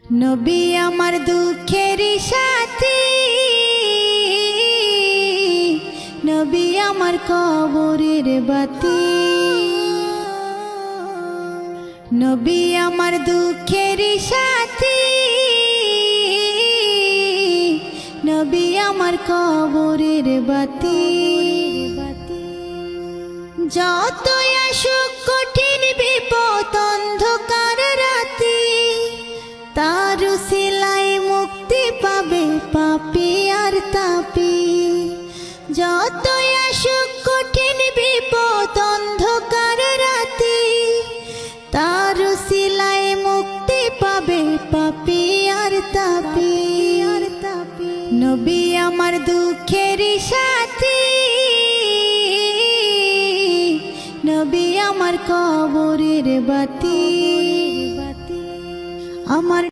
নবী আমার দুঃখের সাথী, নবী আমার কবরের বাতি। নবী আমার দুঃখের সাথী, নবী আমার কবরের বাতি। যতই আসুক কঠিন বিপদ অন্ধকার রাতি, তার উসিলায় মুক্তি পাবে পাপী আর তাপী। যতই আসুক কঠিন বিপদ অন্ধকার রাতি, তার উসিলায় মুক্তি পাবে পাপী আর তাপী। নবী আমার দুঃখের সাথী, নবী আমার কবরের বাতি। আমার